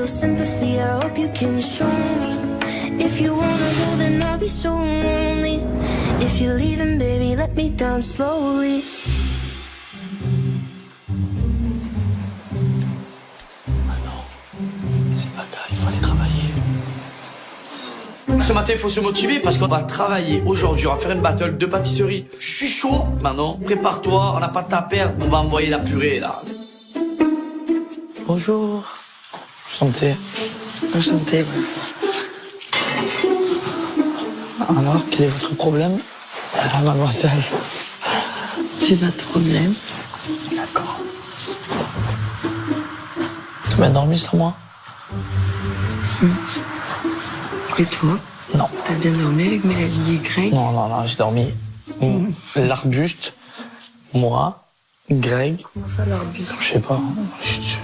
little sympathy, I hope you can show me. If you wanna go, then I'll be so lonely. If you're leaving, baby, let me down slowly. Ah non, c'est pas grave, il faut aller travailler. Ce matin, il faut se motiver parce qu'on va travailler aujourd'hui. On va faire une battle de pâtisserie. Je suis chaud. Manon, prépare-toi, on n'a pas de temps à perdre. On va envoyer la purée, là. Bonjour. Enchanté. Enchanté. Alors, quel est votre problème, mademoiselle? J'ai pas de problème. D'accord. Tu m'as dormi sans moi? Et toi? Non. T'as bien dormi avec Mélanie et Greg? Non, j'ai dormi. L'arbuste, moi, Greg. Comment ça, l'arbuste? Je sais pas.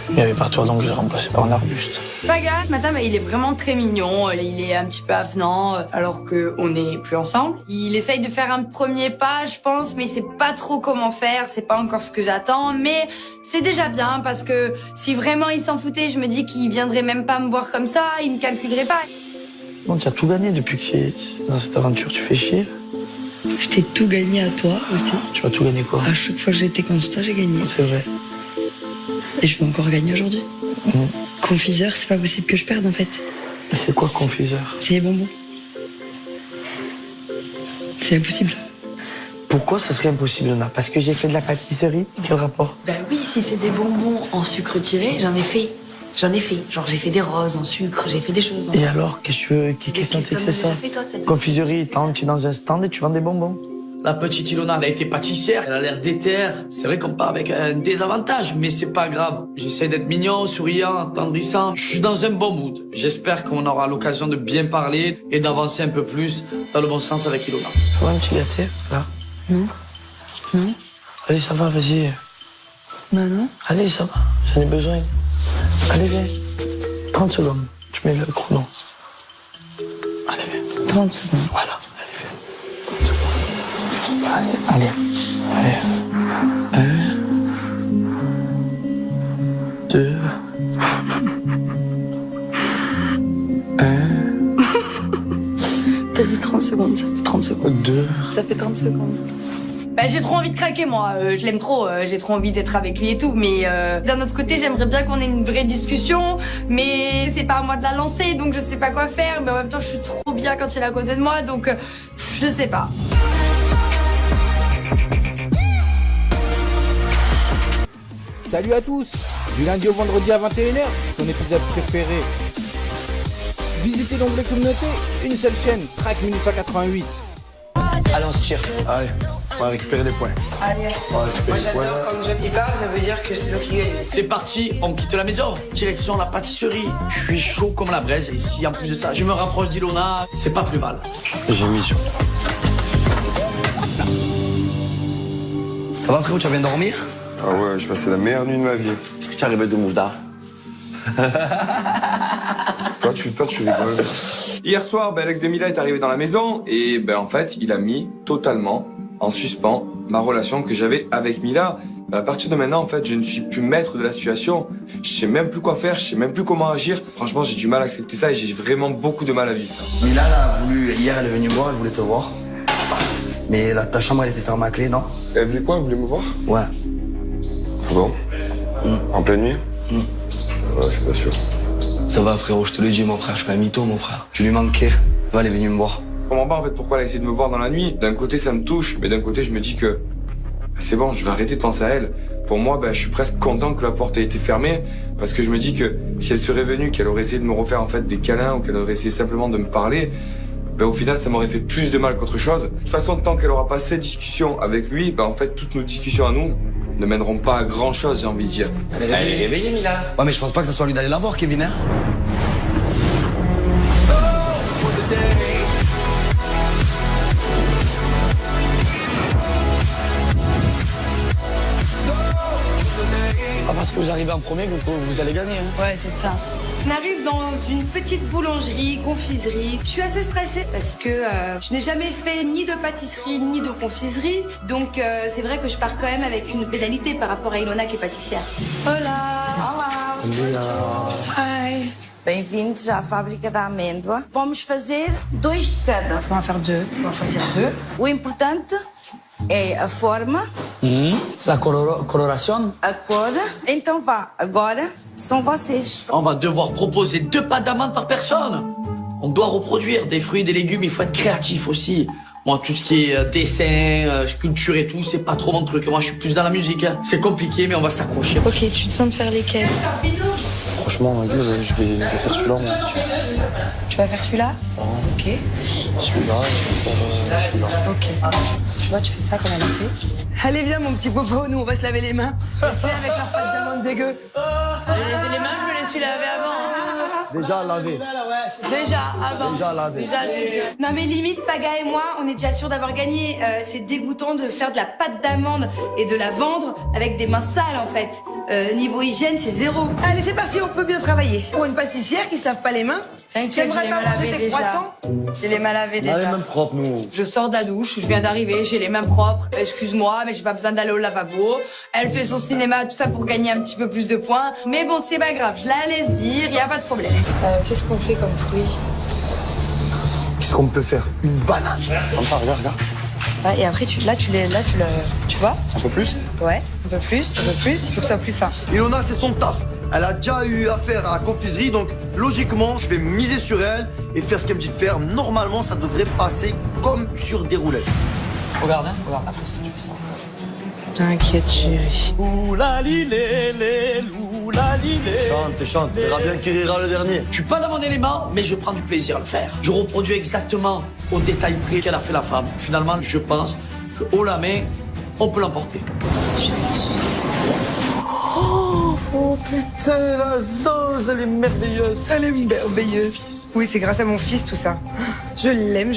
Il n'y avait pas toi, donc je l'ai remplacé par un arbuste. Paga, ce matin, il est vraiment très mignon. Il est un petit peu avenant, alors qu'on n'est plus ensemble. Il essaye de faire un premier pas, je pense, mais il sait pas trop comment faire. C'est pas encore ce que j'attends, mais c'est déjà bien parce que si vraiment il s'en foutait, je me dis qu'il viendrait même pas me voir comme ça, il me calculerait pas. Bon, tu as tout gagné depuis que tu es dans cette aventure. Tu fais chier. Je t'ai tout gagné à toi aussi. Tu vas tout gagner quoi? À chaque fois que j'étais contre toi, j'ai gagné. C'est vrai. Et je vais encore gagner aujourd'hui. Confiseur, c'est pas possible que je perde en fait. C'est quoi confiseur? C'est les bonbons. C'est impossible. Pourquoi ça serait impossible, Lona? Parce que j'ai fait de la pâtisserie? Quel rapport? Ben oui, si c'est des bonbons en sucre tiré, j'en ai fait. Genre j'ai fait des roses en sucre, j'ai fait des choses. Et alors, qu'est-ce que tu veux? Qu'est-ce que c'est ça? Confiserie, tu es dans un stand et tu vends des bonbons. La petite Ilona, elle a été pâtissière, elle a l'air déterre. C'est vrai qu'on part avec un désavantage, mais c'est pas grave. J'essaie d'être mignon, souriant, attendrissant. Je suis dans un bon mood. J'espère qu'on aura l'occasion de bien parler et d'avancer un peu plus dans le bon sens avec Ilona. Tu veux un petit gâteau, là? Non. Non. Allez, ça va, vas-y. Bah non. Allez, ça va, j'en ai besoin. Allez, viens. 30 secondes, tu mets le chrono. Allez, viens. 30 secondes. Voilà, allez, viens. 30 secondes. Allez. 1, 2, 1. T'as dit 30 secondes, ça fait 30 secondes. 2. Ça fait 30 secondes. Bah, j'ai trop envie de craquer, moi. Je l'aime trop. J'ai trop envie d'être avec lui et tout. Mais d'un autre côté, j'aimerais bien qu'on ait une vraie discussion. Mais c'est pas à moi de la lancer, donc je sais pas quoi faire. Mais en même temps, je suis trop bien quand il est à côté de moi, donc je sais pas. Salut à tous. Du lundi au vendredi à 21h, ton épisode préféré. Visitez l'onglet communauté, une seule chaîne, Track 1988. Allez, on se tire. Allez, on va récupérer des points. Allez. Moi j'adore quand Johnny parle, ça veut dire que c'est l'eau qui gagne. C'est parti, on quitte la maison. Direction la pâtisserie. Je suis chaud comme la braise. Et si en plus de ça, je me rapproche d'Ilona, c'est pas plus mal. J'ai mis sur. Ça va frérot, tu vas bien dormir? Ah ouais, j'ai passé la meilleure nuit de ma vie. Est-ce que tu es arrivé de Moujda? Toi, tu rigoles. Hier soir, Alex Demila est arrivé dans la maison et en fait, il a mis totalement en suspens ma relation que j'avais avec Mila. À partir de maintenant, en fait, je ne suis plus maître de la situation. Je sais même plus quoi faire, je sais même plus comment agir. Franchement, j'ai du mal à accepter ça et j'ai vraiment beaucoup de mal à vivre ça. Mila, elle a voulu, hier, elle est venue me voir, elle voulait te voir. Mais ta chambre, elle était fermée à clé, non? Elle voulait quoi? Elle voulait me voir? Ouais. Bon. En pleine nuit? Ouais, je suis pas sûr. Ça va frérot, je te le dis mon frère, je suis pas un mytho mon frère. Tu lui manquais, va, elle est venue me voir. Je comprends pas en fait pourquoi elle a essayé de me voir dans la nuit. D'un côté, ça me touche, mais d'un côté, je me dis que c'est bon, je vais arrêter de penser à elle. Pour moi, je suis presque content que la porte ait été fermée parce que je me dis que si elle serait venue, qu'elle aurait essayé de me refaire en fait des câlins ou qu'elle aurait essayé simplement de me parler, au final, ça m'aurait fait plus de mal qu'autre chose. De toute façon, tant qu'elle aura pas cette discussion avec lui, en fait, toutes nos discussions à nous ne mèneront pas à grand chose, j'ai envie de dire. Elle est réveillée, Mila. Ouais, mais je pense pas que ça soit lui d'aller la voir, Kevin, hein. Pas parce que vous arrivez en premier que vous allez gagner. Hein. Ouais, c'est ça. On arrive dans une petite boulangerie, confiserie. Je suis assez stressée parce que je n'ai jamais fait ni de pâtisserie ni de confiserie. Donc c'est vrai que je pars quand même avec une pénalité par rapport à Ilona qui est pâtissière. Hola. Hola. Hi. Bem-vindos à fábrica da amêndoa. Vamos fazer 2 de cada. On va faire 2. On va choisir 2. O importante é a forma. La coloration. A cor. Então vá, agora são vocês. On va devoir proposer 2 pâtes d'amande par personne. On doit reproduire des fruits, des légumes, il faut être créatif aussi. Moi, tout ce qui est dessin, sculpture et tout, c'est pas trop mon truc. Moi, je suis plus dans la musique. Hein. C'est compliqué, mais on va s'accrocher. Ok, tu te sens de faire lesquels? Franchement, ma gueule, je vais faire celui-là, moi. Tu vas faire celui-là? Ok. Celui-là, je vais faire celui-là. Ok. Tu vois, tu fais ça comme elle a fait. Allez, viens, mon petit popo, nous, on va se laver les mains. Restez avec leur pâte d'amande dégueu. Les mains, je me les suis lavées avant. Déjà lavé. Déjà, avant. Déjà lavé. Déjà, non mais limite, Paga et moi, on est déjà sûrs d'avoir gagné. C'est dégoûtant de faire de la pâte d'amande et de la vendre avec des mains sales en fait. Niveau hygiène, c'est 0. Allez, c'est parti, on peut bien travailler. Pour une pâtissière qui se lave pas les mains, T'inquiète, j'ai les mains lavées déjà. J'ai les mains lavées déjà. On a les mains propres, nous. Je sors de la douche, je viens d'arriver, j'ai les mains propres. Excuse-moi, mais j'ai pas besoin d'aller au lavabo. Elle fait son cinéma, tout ça pour gagner un petit peu plus de points. Mais bon, c'est pas grave, je la laisse dire, y a pas de problème. qu'est-ce qu'on fait comme fruit? Qu'est-ce qu'on peut faire? Une banane. Comme ça, regarde, regarde. Ah, et après, tu vois? Un peu plus? Ouais, un peu plus, il faut que ce soit plus fin. Ilona, c'est son taf. Elle a déjà eu affaire à la confiserie, donc logiquement, je vais miser sur elle et faire ce qu'elle me dit de faire. Normalement, ça devrait passer comme sur des roulettes. Regarde, hein, regarde, après ça, tu fais ça. T'inquiète, chérie. Chante, tu verras bien qui rira le dernier. Je suis pas dans mon élément, mais je prends du plaisir à le faire. Je reproduis exactement au détail près qu'elle a fait la femme. Finalement, je pense que haut la main, on peut l'emporter. Oh putain, la sauce, elle est merveilleuse. Elle est merveilleuse. Oui, c'est grâce à mon fils tout ça. Je l'aime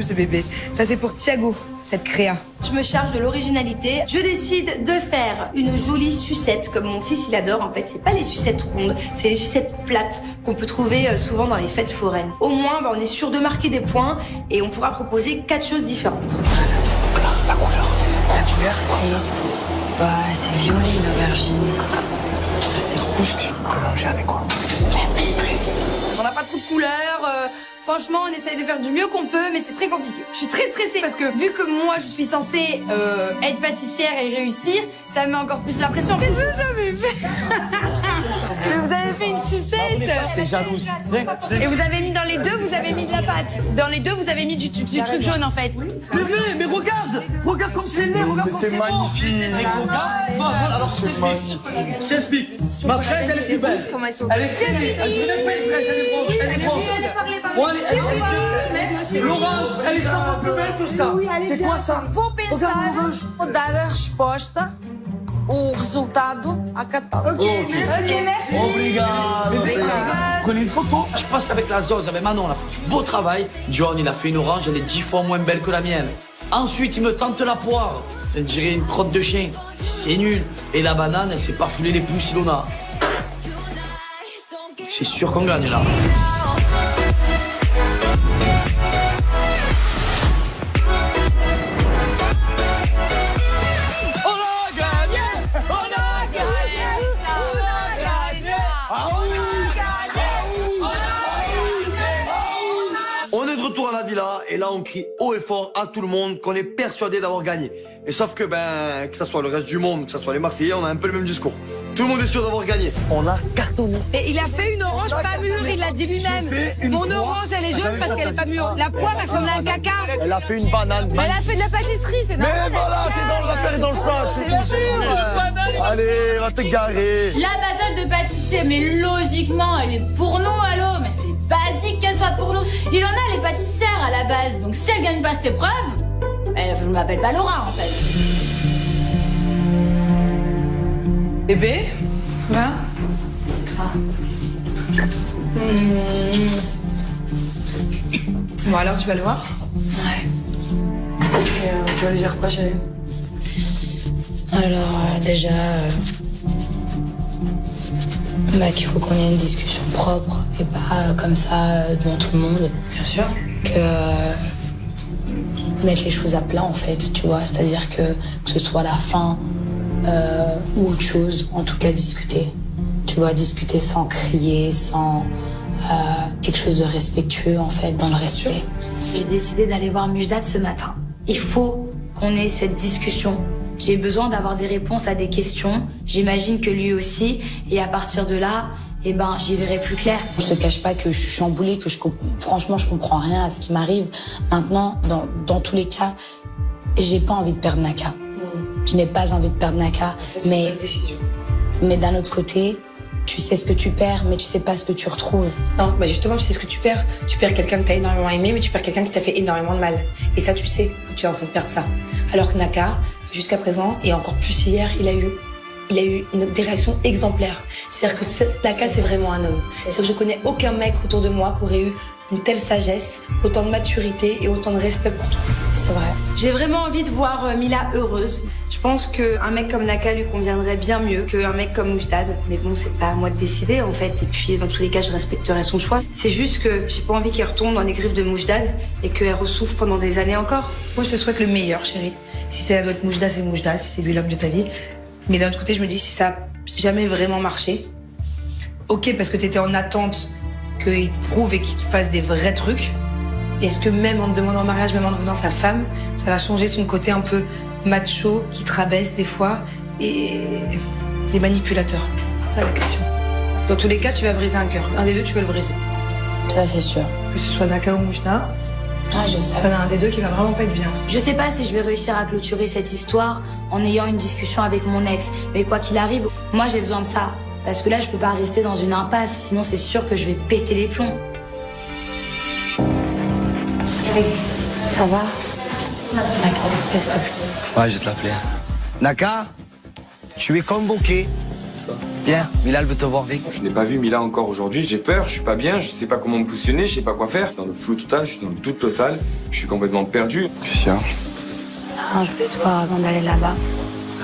ce bébé. Ça c'est pour Thiago, cette créa. Je me charge de l'originalité. Je décide de faire une jolie sucette, comme mon fils il adore en fait. C'est pas les sucettes rondes, c'est les sucettes plates qu'on peut trouver souvent dans les fêtes foraines. Au moins, on est sûr de marquer des points et on pourra proposer 4 choses différentes. La couleur c'est violet l'aubergine. C'est rouge. Tu peux manger avec quoi? On n'a pas trop de couleurs. Franchement, on essaye de faire du mieux qu'on peut, mais c'est très compliqué. Je suis très stressée parce que vu que moi, je suis censée être pâtissière et réussir, ça me met encore plus la pression. Qu'est-ce que vous avez fait? Mais vous avez fait une sucette. C'est jalouse. Et vous avez mis dans les deux, vous avez mis de la pâte. Dans les deux, vous avez mis du truc jaune en fait. C'est vrai, mais regarde comme c'est laid, regarde comme c'est magnifique. Alors, je t'explique. Ma fraise, elle est plus belle. Comment elles sont? Elle est fini. Elle est bronze. Bon, allez, l'orange, elle est 100 fois plus belle que ça. C'est quoi ça? Vou pensar, vou dar a resposta, o resultado a 14. Ok, merci. Obrigado. Prenez une photo. Je pense qu'avec la sauce, avec Manon, on a fait du beau travail. John, il a fait une orange, elle est 10 fois moins belle que la mienne. Ensuite, il me tente la poire. Ça dirait une crotte de chien. C'est nul. Et la banane, elle s'est pas foulée les pouces, Ilona. C'est sûr qu'on gagne là. Retour à la villa et là on crie haut et fort à tout le monde qu'on est persuadé d'avoir gagné. Et sauf que que ça soit le reste du monde, que ça soit les Marseillais, on a un peu le même discours. Tout le monde est sûr d'avoir gagné. On a cartonné. Et il a fait une orange pas mûre, il l'a dit lui-même. Mon orange elle est jaune parce qu'elle est pas mûre. La poire elle ressemble à un caca. Elle a fait une banane. Elle a fait de la pâtisserie, c'est normal. Mais voilà, elle est dans le sac, c'est sûr. Allez, va te garer. La battle de pâtissier, mais logiquement elle est pour nous, allô, mais c'est basique qu'elle soit pour nous. Il en a les pâtissières à la base, donc si elle gagne pas cette épreuve, je ne m'appelle pas Laura en fait. Bébé, là. Bon alors tu vas le voir? Ouais. Et tu vas lui dire quoi, chérie? Alors déjà, qu'il faut qu'on ait une discussion propre et pas comme ça devant tout le monde. Bien sûr. Mettre les choses à plat en fait, tu vois, c'est-à-dire que ce soit la fin ou autre chose, en tout cas discuter, tu Tu vois, discuter sans crier, sans quelque chose de respectueux, en fait, dans le respect. J'ai décidé d'aller voir Mujdat ce matin. Il faut qu'on ait cette discussion. J'ai besoin d'avoir des réponses à des questions. J'imagine que lui aussi. Et à partir de là, eh ben, j'y verrai plus clair. Je te cache pas que je suis chamboulée, que franchement, je comprends rien à ce qui m'arrive. Maintenant, dans tous les cas, j'ai pas envie de perdre Naka. Je n'ai pas envie de perdre Naka. Mais d'un autre côté, tu sais ce que tu perds, mais tu sais pas ce que tu retrouves. Non, bah justement, tu sais ce que tu perds. Tu perds quelqu'un que t'as énormément aimé, mais tu perds quelqu'un qui t'a fait énormément de mal. Et ça, tu sais que tu es en train de perdre ça. Alors que Naka, jusqu'à présent, et encore plus hier, il a eu des réactions exemplaires. C'est-à-dire que Naka, c'est vraiment un homme. C'est-à-dire que je connais aucun mec autour de moi qui aurait eu une telle sagesse, autant de maturité et autant de respect pour toi. C'est vrai. J'ai vraiment envie de voir Mila heureuse. Je pense qu'un mec comme Naka lui conviendrait bien mieux qu'un mec comme Mujdat. Mais bon, c'est pas à moi de décider en fait. Et puis dans tous les cas, je respecterai son choix. C'est juste que j'ai pas envie qu'elle retombe dans les griffes de Mujdat et qu'elle ressouffre pendant des années encore. Moi, je te souhaite le meilleur, chérie. Si ça doit être Mujdat, c'est Mujdat. Si c'est lui l'homme de ta vie. Mais d'un autre côté, je me dis, si ça a jamais vraiment marché, ok, parce que t'étais en attente qu'il te prouve et qu'il te fasse des vrais trucs. Est-ce que même en te demandant en mariage, même en devenant sa femme, ça va changer son côté un peu macho, qui te rabaisse des fois, et les manipulateurs? C'est ça la question. Dans tous les cas, tu vas briser un cœur. Un des deux, tu vas le briser. Ça, c'est sûr. Que ce soit Naka ou Mujdat. Ah, je sais. Il y en a un des deux qui va vraiment pas être bien. Je sais pas si je vais réussir à clôturer cette histoire en ayant une discussion avec mon ex. Mais quoi qu'il arrive, moi, j'ai besoin de ça. Parce que là, je peux pas rester dans une impasse, sinon c'est sûr que je vais péter les plombs. Ça va? Naka, s'il te plaît. Ouais, je vais te l'appeler. Naka, tu es convoqué. Viens, Mila veut te voir. Je n'ai pas vu Mila encore aujourd'hui, j'ai peur, je suis pas bien, je sais pas comment me positionner, je sais pas quoi faire. Je suis dans le flou total, je suis dans le doute total, je suis complètement perdu. Qu'est-ce qu'il y a? Je voulais te voir avant d'aller là-bas.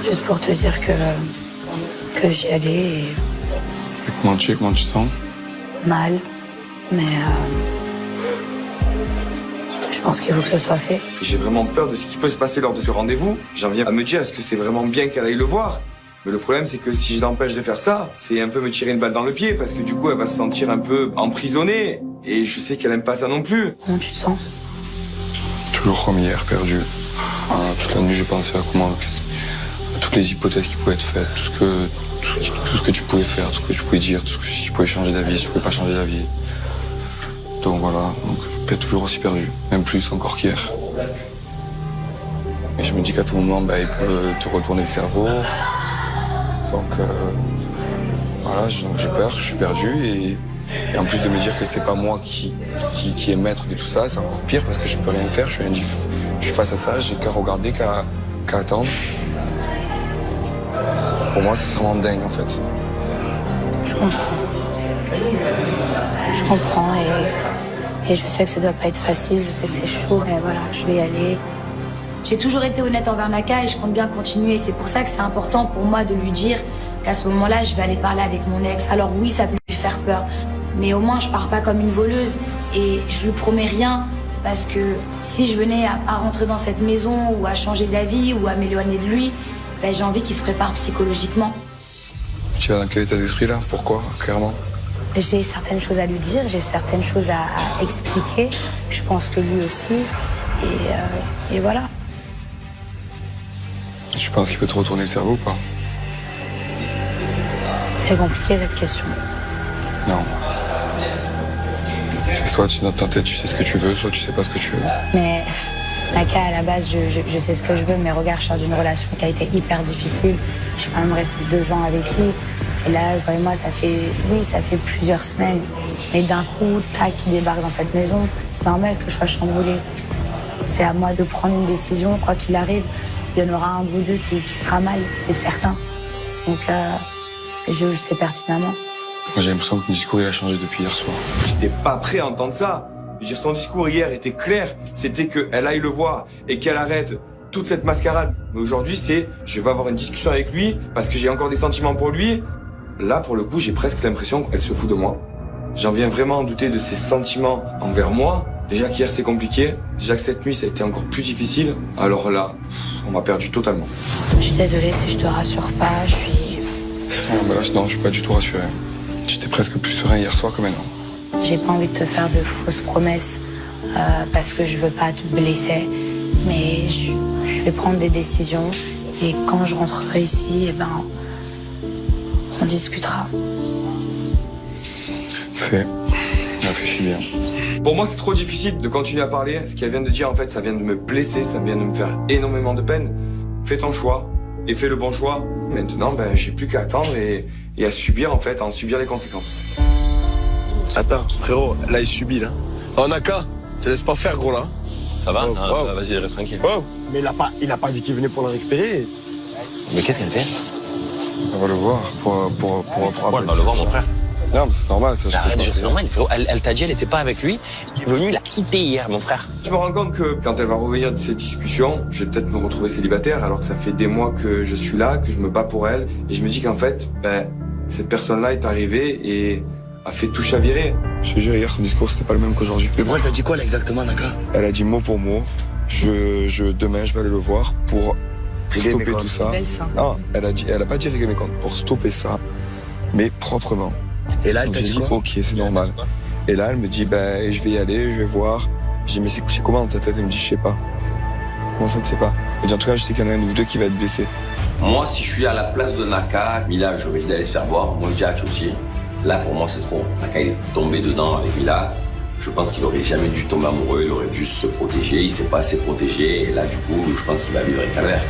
Juste pour te dire que j'y allais et... Comment tu sens? Mal, mais je pense qu'il faut que ce soit fait. J'ai vraiment peur de ce qui peut se passer lors de ce rendez-vous. J'en viens à me dire, est-ce que c'est vraiment bien qu'elle aille le voir? Mais le problème, c'est que si je l'empêche de faire ça, c'est un peu me tirer une balle dans le pied, parce que du coup, elle va se sentir un peu emprisonnée. Et je sais qu'elle aime pas ça non plus. Comment tu te sens? Toujours comme hier, perdu. Toute la nuit, j'ai pensé à toutes les hypothèses qui pouvaient être faites, tout ce que tu pouvais faire, tout ce que tu pouvais dire, si tu pouvais changer d'avis, si tu pouvais pas changer d'avis. Donc voilà, toujours aussi perdu, même plus encore qu'hier. Et je me dis qu'à tout moment, il peut te retourner le cerveau. Donc voilà, j'ai peur, je suis perdu. Et en plus de me dire que c'est pas moi qui est maître de tout ça, c'est encore pire parce que je peux rien faire, je suis face à ça, j'ai qu'à regarder, qu'à attendre. Pour moi, c'est vraiment dingue en fait. Je comprends et je sais que ça doit pas être facile, je sais que c'est chaud, mais voilà, je vais y aller. J'ai toujours été honnête envers Naka et je compte bien continuer. C'est pour ça que c'est important pour moi de lui dire qu'à ce moment-là, je vais aller parler avec mon ex. Alors oui, ça peut lui faire peur, mais au moins je pars pas comme une voleuse et je lui promets rien. Parce que si je venais à rentrer dans cette maison ou à changer d'avis ou à m'éloigner de lui, j'ai envie qu'il se prépare psychologiquement. Tu es dans quel état d'esprit là? Pourquoi, clairement? J'ai certaines choses à lui dire, j'ai certaines choses à expliquer. Je pense que lui aussi. Et voilà. Tu penses qu'il peut te retourner le cerveau ou pas? C'est compliqué cette question. Non. Soit dans ta tête tu sais ce que tu veux, soit tu sais pas ce que tu veux. Mais Naka, à la base, je sais ce que je veux, mais regarde, je sors d'une relation qui a été hyper difficile. Je suis quand même restée 2 ans avec lui. Et là, vraiment, ça fait plusieurs semaines. Mais d'un coup, tac, il débarque dans cette maison. C'est normal que je sois chamboulée. C'est à moi de prendre une décision, quoi qu'il arrive. Il y en aura un ou deux qui sera mal, c'est certain. Donc, je sais pertinemment. Moi, j'ai l'impression que mon discours il a changé depuis hier soir. J'étais pas prêt à entendre ça. Je veux dire, son discours hier était clair. C'était qu'elle aille le voir et qu'elle arrête toute cette mascarade. Mais aujourd'hui, c'est je vais avoir une discussion avec lui parce que j'ai encore des sentiments pour lui. Là, pour le coup, j'ai presque l'impression qu'elle se fout de moi. J'en viens vraiment à douter de ses sentiments envers moi. Déjà qu'hier, c'est compliqué. Déjà que cette nuit, ça a été encore plus difficile. Alors là, on m'a perdu totalement. Je suis désolée si je te rassure pas. Je Bah là, non, je suis pas du tout rassuré. J'étais presque plus serein hier soir que maintenant. J'ai pas envie de te faire de fausses promesses parce que je veux pas te blesser, mais je vais prendre des décisions et quand je rentrerai ici, eh ben, on discutera. Fait. Réfléchis bien. Pour moi, c'est trop difficile de continuer à parler. Ce qu'elle vient de dire, en fait, ça vient de me blesser, ça vient de me faire énormément de peine. Fais ton choix et fais le bon choix. Maintenant, ben, j'ai plus qu'à attendre et à subir, en fait, à en subir les conséquences. Attends, frérot, là, il subit, là. On a qu'à. Te laisse pas faire, gros, là. Ça va? Non, ça va, vas-y, reste tranquille. Wow. Mais il a pas dit qu'il venait pour la récupérer. Mais qu'est-ce qu'elle fait? On va le voir pour ouais, elle va le voir, mon frère. Non, mais c'est normal, ça. C'est normal, frérot. Elle t'a dit, elle était pas avec lui. Il est venu la quitter hier, mon frère. Je me rends compte que quand elle va revenir de ces discussions, je vais peut-être me retrouver célibataire alors que ça fait des mois que je suis là, que je me bats pour elle. Et je me dis qu'en fait, ben, cette personne-là est arrivée et a fait tout chavirer. Je te jure, hier, son discours, c'était pas le même qu'aujourd'hui. Mais pourquoi elle t'a dit quoi, là, exactement, Naka? Elle a dit mot pour mot, demain, je vais aller le voir pour stopper tout ça. Non, elle a pas dit régler mes comptes, pour stopper ça, mais proprement. Et là, elle t'a dit quoi? Ok, c'est normal. Et là, elle me dit, ben, je vais y aller, je vais voir. Je dis, mais c'est comment dans ta tête? Elle me dit, je sais pas. Comment ça, tu sais pas? Elle dit, en tout cas, je sais qu'il y en a un ou deux qui va être blessé. Moi, si je suis à la place de Naka, Mila, j'aurais dit d'aller se faire voir. Moi, je dis Hatch aussi. Là, pour moi, c'est trop. Naka, il est tombé dedans avec Mila. Je pense qu'il aurait jamais dû tomber amoureux, il aurait dû se protéger. Il s'est pas assez protégé. Et là, du coup, je pense qu'il va vivre un calvaire.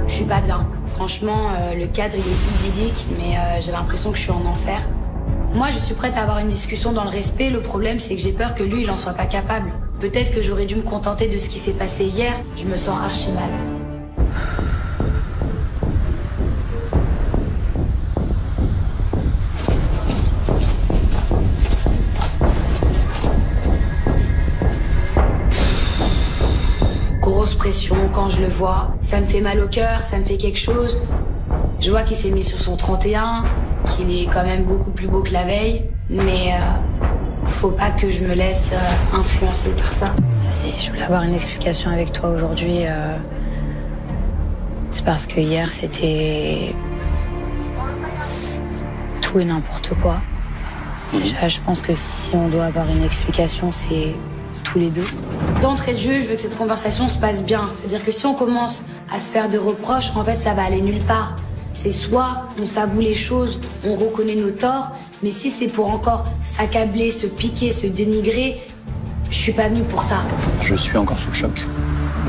Je suis pas bien. Franchement, le cadre il est idyllique, mais j'ai l'impression que je suis en enfer. Moi, je suis prête à avoir une discussion dans le respect. Le problème, c'est que j'ai peur que lui, il en soit pas capable. Peut-être que j'aurais dû me contenter de ce qui s'est passé hier. Je me sens archi mal. Grosse pression quand je le vois. Ça me fait mal au cœur, ça me fait quelque chose. Je vois qu'il s'est mis sur son 31, qu'il est quand même beaucoup plus beau que la veille. Mais faut pas que je me laisse influencer par ça. Si je voulais avoir une explication avec toi aujourd'hui, c'est parce que hier c'était tout et n'importe quoi. Déjà, je pense que si on doit avoir une explication, c'est tous les deux. D'entrée de jeu, je veux que cette conversation se passe bien. C'est-à-dire que si on commence à se faire des reproches, en fait, ça va aller nulle part. C'est soit on s'avoue les choses, on reconnaît nos torts, mais si c'est pour encore s'accabler, se piquer, se dénigrer, je suis pas venue pour ça. Je suis encore sous le choc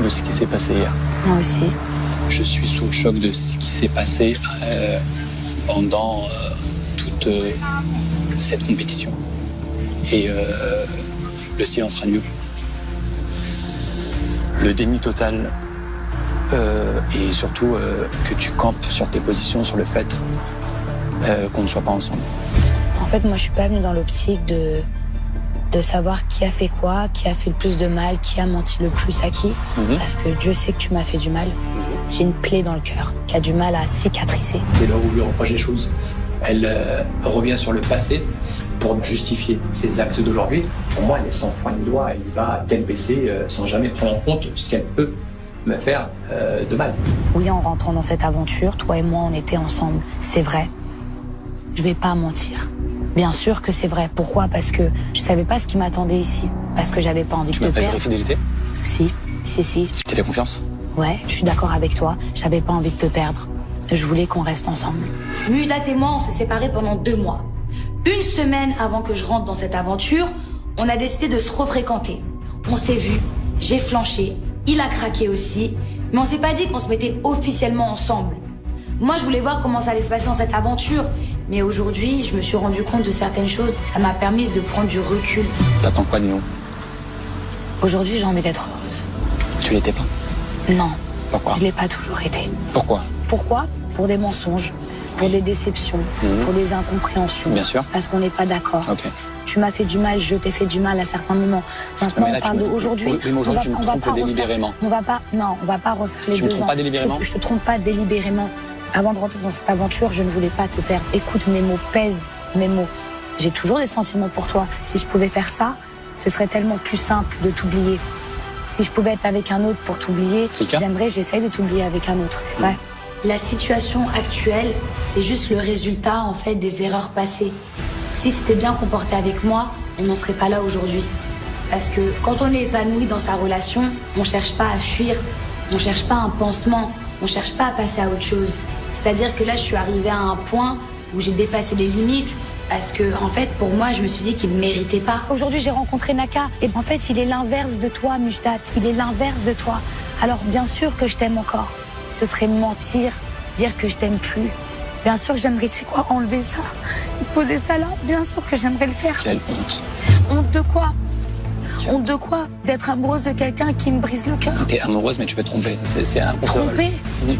de ce qui s'est passé hier. Moi aussi. Je suis sous le choc de ce qui s'est passé pendant toute cette compétition. Et le silence radio. Le déni total. Et surtout que tu campes sur tes positions sur le fait qu'on ne soit pas ensemble. En fait, moi, je suis pas venue dans l'optique de savoir qui a fait quoi, qui a fait le plus de mal, qui a menti le plus à qui. Parce que Dieu sait que tu m'as fait du mal. J'ai une plaie dans le cœur qui a du mal à cicatriser. Dès lors où je lui reproche les choses, elle revient sur le passé pour justifier ses actes d'aujourd'hui. Pour moi, elle est sans foi ni loi. Elle va tête baissée sans jamais prendre en compte ce qu'elle peut me faire de mal. Oui, en rentrant dans cette aventure, toi et moi, on était ensemble. C'est vrai. Je vais pas mentir. Bien sûr que c'est vrai. Pourquoi? Parce que je savais pas ce qui m'attendait ici. Parce que j'avais pas envie de te perdre. Tu m'as pas juré fidélité? Si. Tu t'es fait confiance? Ouais, je suis d'accord avec toi. J'avais pas envie de te perdre. Je voulais qu'on reste ensemble. Mujdat et moi, on s'est séparés pendant 2 mois. Une semaine avant que je rentre dans cette aventure, on a décidé de se refréquenter. On s'est vus, j'ai flanché, il a craqué aussi, mais on s'est pas dit qu'on se mettait officiellement ensemble. Moi, je voulais voir comment ça allait se passer dans cette aventure, mais aujourd'hui, je me suis rendu compte de certaines choses. Ça m'a permis de prendre du recul. T'attends quoi de nous? Aujourd'hui, j'ai envie d'être heureuse. Tu l'étais pas? Non. Pourquoi? Je l'ai pas toujours été. Pourquoi? Pourquoi? Pour des mensonges, pour des déceptions, pour des incompréhensions. Bien sûr. Parce qu'on n'est pas d'accord. Ok. Tu m'as fait du mal, je t'ai fait du mal à certains moments. Maintenant, on parle d'aujourd'hui. Oui, mais aujourd'hui, tu me trompes délibérément. On va pas refaire les 2 ans. Tu me trompes pas délibérément? Je te trompe pas délibérément. Avant de rentrer dans cette aventure, je ne voulais pas te perdre. Écoute, mes mots pèsent, mes mots. J'ai toujours des sentiments pour toi. Si je pouvais faire ça, ce serait tellement plus simple de t'oublier. Si je pouvais être avec un autre pour t'oublier, j'essaye de t'oublier avec un autre, c'est vrai. La situation actuelle, c'est juste le résultat en fait des erreurs passées. Si c'était bien comporté avec moi, on n'en serait pas là aujourd'hui. Parce que quand on est épanoui dans sa relation, on cherche pas à fuir, on cherche pas un pansement, on cherche pas à passer à autre chose. C'est-à-dire que là, je suis arrivée à un point où j'ai dépassé les limites. Parce que, en fait, pour moi, je me suis dit qu'il ne méritait pas. Aujourd'hui, j'ai rencontré Naka. Et en fait, il est l'inverse de toi, Mujdat. Il est l'inverse de toi. Alors, bien sûr que je t'aime encore. Ce serait mentir, dire que je t'aime plus. Bien sûr que j'aimerais, tu sais quoi, enlever ça, poser ça là. Bien sûr que j'aimerais le faire. Quelle honte. Honte de quoi? Honte de quoi? D'être amoureuse de quelqu'un qui me brise le cœur. T'es amoureuse, mais tu peux te tromper. C'est impossible.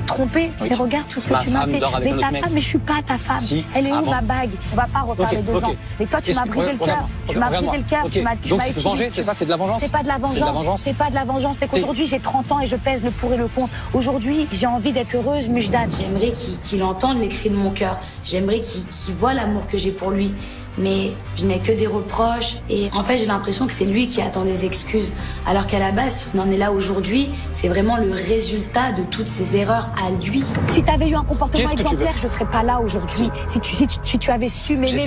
Tromper. Oui. Et regarde tout ce que tu m'as fait. Mais ta femme, mais je suis pas ta femme. Si. Elle est où ma bague? On va pas refaire les 2 ans. Mais toi, tu m'as brisé le cœur. Tu m'as brisé le cœur. Donc c'est se venger, c'est ça? C'est de la vengeance? C'est pas de la vengeance. C'est pas de la vengeance. C'est qu'aujourd'hui, j'ai 30 ans et je pèse le pour et le contre. Aujourd'hui, j'ai envie d'être heureuse, Mujdat. J'aimerais qu'il entende les cris de mon cœur. J'aimerais qu'il voit l'amour que j'ai pour lui. Mais je n'ai que des reproches et en fait j'ai l'impression que c'est lui qui attend des excuses. Alors qu'à la base, si on en est là aujourd'hui, c'est vraiment le résultat de toutes ces erreurs à lui. Si tu avais eu un comportement exemplaire, je ne serais pas là aujourd'hui. Si tu avais su m'aimer,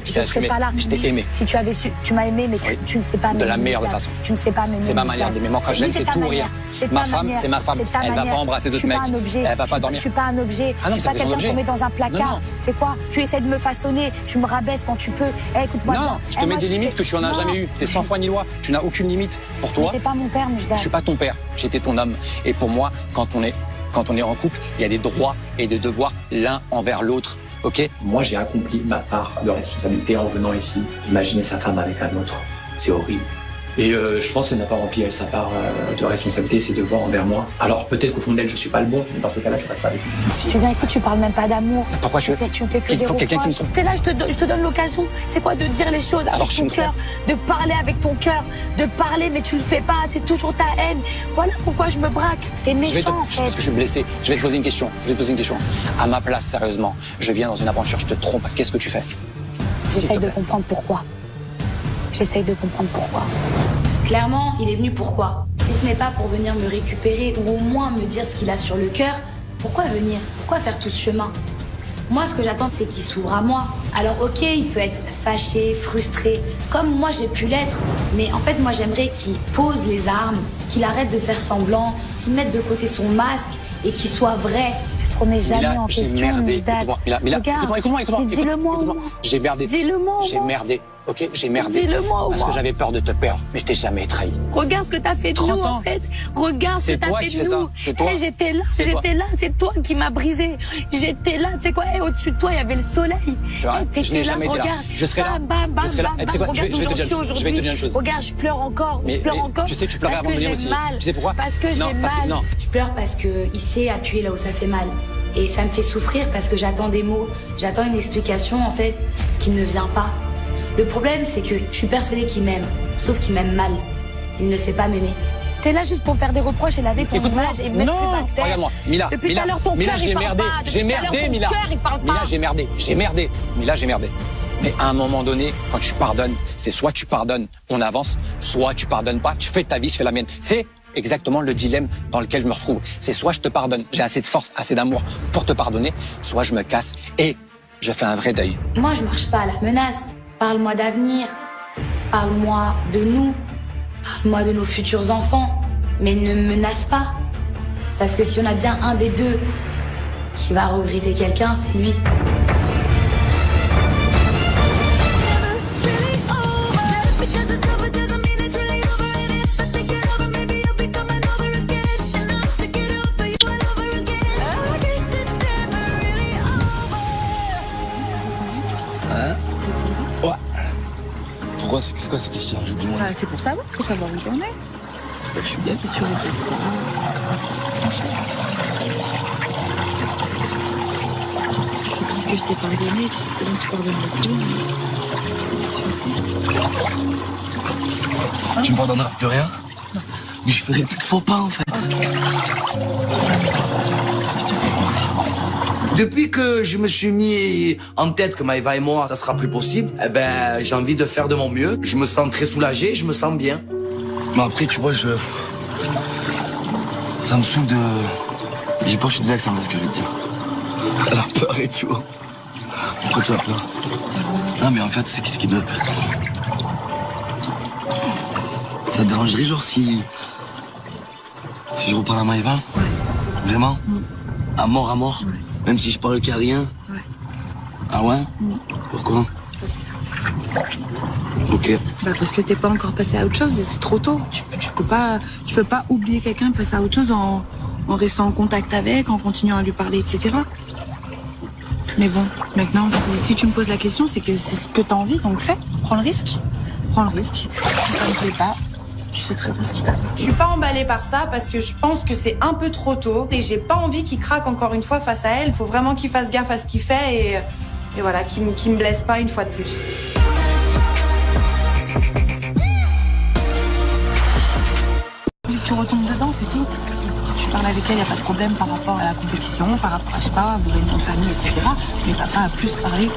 je ne serais pas là. Je t'ai aimé. Si tu avais su, tu m'as aimé, mais tu ne sais pas m'aimer. De la meilleure des façons. Tu ne sais pas m'aimer. C'est ma manière d'aimer. Moi, quand j'aime, c'est tout ou rien. Ma femme, c'est ma femme. Elle ne va pas embrasser d'autres mecs. Elle va pas dormir. Je suis pas un objet. Je suis pas quelqu'un qu'on met dans un placard. C'est quoi? Tu essaies de me façonner, tu me rabaisses quand tu peux. Écoute-moi. Non, je te mets des limites que tu en as jamais eu. T'es sans foi ni loi. Tu n'as aucune limite pour toi. T'es pas mon père, Mujdat. Je suis pas ton père. J'étais ton homme. Et pour moi, quand on est en couple, il y a des droits et des devoirs l'un envers l'autre. Ok? Moi, j'ai accompli ma part de responsabilité en venant ici. Imaginer sa femme avec un autre, c'est horrible. Et je pense qu'elle n'a pas rempli sa part de responsabilité, ses devoirs envers moi. Alors peut-être qu'au fond d'elle, je suis pas le bon, mais dans ces cas-là, je reste pas avec lui. Si. Tu viens ici, tu parles même pas d'amour. Pourquoi tu me fais que des reproches. T'es là, je te donne l'occasion. C'est quoi de dire les choses avec ton cœur, de parler avec ton cœur, de parler, mais tu le fais pas. C'est toujours ta haine. Voilà pourquoi je me braque. T'es méchant en fait. Parce que je suis blessé. Je vais te poser une question. À ma place, sérieusement, je viens dans une aventure, je te trompe. Qu'est-ce que tu fais? J'essaye de comprendre pourquoi. Clairement, il est venu pourquoi? Si ce n'est pas pour venir me récupérer ou au moins me dire ce qu'il a sur le cœur, pourquoi venir? Pourquoi faire tout ce chemin? Moi, ce que j'attends, c'est qu'il s'ouvre à moi. Alors ok, il peut être fâché, frustré, comme moi j'ai pu l'être. Mais en fait, moi j'aimerais qu'il pose les armes, qu'il arrête de faire semblant, qu'il mette de côté son masque et qu'il soit vrai. Tu te remets jamais en question, Mujdat. Écoute-moi. Dis-le-moi au moins. J'ai merdé. Dis-le-moi au moins. J'ai merdé. Ok, j'ai merdé. Dis-le-moi au moins. Parce que j'avais peur de te perdre, mais je t'ai jamais trahi. Regarde ce que t'as fait de nous, en fait. Regarde ce que t'as fait de nous. C'est toi. J'étais là. C'est toi qui m'as brisé. J'étais là. Tu sais quoi? Au-dessus de toi, il y avait le soleil. C'est vrai. Je n'ai jamais été là. Je serai là. Je serai là. Tu sais quoi? Je vais te dire une chose. Regarde, je pleure encore. Tu sais que tu pleurais avant de venir aussi. Tu sais pourquoi? Parce que j'ai mal. Je pleure parce qu'il s'est appuyé là où ça fait mal. Et ça me fait souffrir parce que j'attends des mots. J'attends une explication, en fait, qui ne vient pas. Le problème, c'est que je suis persuadée qu'il m'aime, sauf qu'il m'aime mal. Il ne sait pas m'aimer. T'es là juste pour me faire des reproches et laver ton image et mettre plus par terre. Regarde-moi, Mila. Depuis tout à l'heure, ton cœur, il parle pas. J'ai merdé, Mila. Mila, j'ai merdé. Mila, j'ai merdé. Mais à un moment donné, quand tu pardonnes, c'est soit tu pardonnes, on avance, soit tu pardonnes pas, tu fais ta vie, je fais la mienne. C'est exactement le dilemme dans lequel je me retrouve. C'est soit je te pardonne, j'ai assez de force, assez d'amour pour te pardonner, soit je me casse et je fais un vrai deuil. Moi, je marche pas à la menace. Parle-moi d'avenir, parle-moi de nous, parle-moi de nos futurs enfants, mais ne me menace pas. Parce que si on a bien un des deux qui va regretter quelqu'un, c'est lui. C'est quoi ces questions? J'oublie-moi. C'est pour savoir où t'en es. Je suis bien. Si tu répètes pas. Tout ce que je t'ai pardonné, tu sais comment tu pardonnes plus. Tu me pardonneras plus rien? Non. Mais je ferai plus de faux pas en fait. Je te fais confiance. Depuis que je me suis mis en tête que Maëva et moi, ça sera plus possible, eh ben, j'ai envie de faire de mon mieux. Je me sens très soulagé, je me sens bien. Mais après, tu vois, ça me saoule de... J'ai pas, je suis de vexe, hein, ce que je veux te dire. Elle a peur et tout. Pourquoi tu as peur? Non, mais en fait, c'est ce qui doit... Ça te dérangerait, genre, si je reparle à Maëva? Vraiment? À mort, à mort? Même si je parle qu'à rien? Ouais. Ah ouais? Pourquoi? Parce que... Ok. Bah parce que t'es pas encore passé à autre chose et c'est trop tôt. Tu peux pas oublier quelqu'un et passer à autre chose en restant en contact avec, en continuant à lui parler, etc. Mais bon, maintenant, si tu me poses la question, c'est que c'est ce que t'as envie, donc fais. Prends le risque. Prends le risque. Si ça me plaît pas, tu sais très bien ce qui t'arrive. Je suis pas emballée par ça parce que je pense que c'est un peu trop tôt et j'ai pas envie qu'il craque encore une fois face à elle. Il faut vraiment qu'il fasse gaffe à ce qu'il fait et voilà, qu'il me blesse pas une fois de plus. Tu retombes dedans, c'est tout. Tu parles avec elle, y a pas de problème par rapport à la compétition, par rapport à, je sais pas, vous avez une nom de famille, etc. Mais t'as pas à plus parler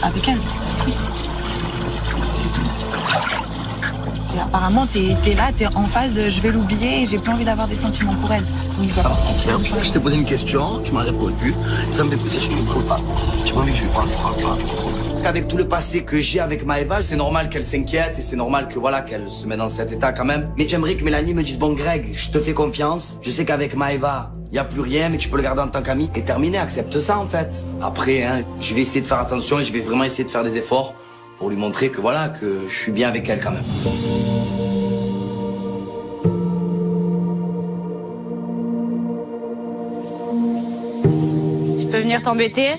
avec elle, c'est tout. C'est tout. Et apparemment, t'es là, t'es en phase, je vais l'oublier et j'ai plus envie d'avoir des sentiments pour elle. Donc, Ça va, je t'ai posé une question, tu m'as répondu, ça me fait plaisir, je ne parle pas. J'ai pas envie que je lui parle, je parle pas. Avec tout le passé que j'ai avec Maëva, c'est normal qu'elle s'inquiète et c'est normal que voilà qu'elle se mette dans cet état quand même. Mais j'aimerais que Mélanie me dise, bon Greg, je te fais confiance, je sais qu'avec Maëva, il n'y a plus rien, mais tu peux le garder en tant qu'ami et terminer, accepte ça en fait. Après, hein, je vais essayer de faire attention et je vais vraiment essayer de faire des efforts pour lui montrer que voilà, que je suis bien avec elle quand même. Je peux venir t'embêter?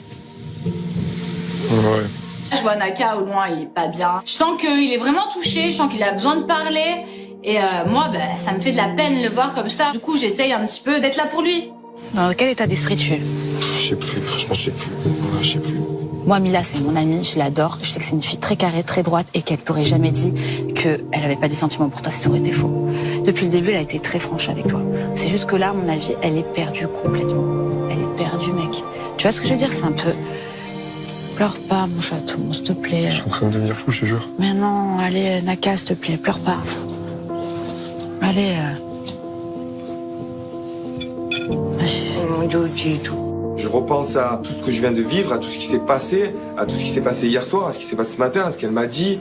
Ouais. Je vois Naka au loin, il est pas bien. Je sens qu'il est vraiment touché, je sens qu'il a besoin de parler. Et moi, ça me fait de la peine de le voir comme ça. Du coup, j'essaye un petit peu d'être là pour lui. Dans quel état d'esprit tu es? Je sais plus, franchement, je sais plus. Ouais, je sais plus. Moi, Mila, c'est mon amie, je l'adore. Je sais que c'est une fille très carrée, très droite et qu'elle t'aurait jamais dit qu'elle avait pas des sentiments pour toi si ça aurait été faux. Depuis le début, elle a été très franche avec toi. C'est juste que là, à mon avis, elle est perdue complètement. Elle est perdue, mec. Tu vois ce que je veux dire? C'est un peu... Pleure pas, mon chaton, s'il te plaît. Je suis en train de devenir fou, je te jure. Mais non, allez, Naka, s'il te plaît, pleure pas. Allez. Je repense à tout ce que je viens de vivre, à tout ce qui s'est passé, à tout ce qui s'est passé hier soir, à ce qui s'est passé ce matin, à ce qu'elle m'a dit.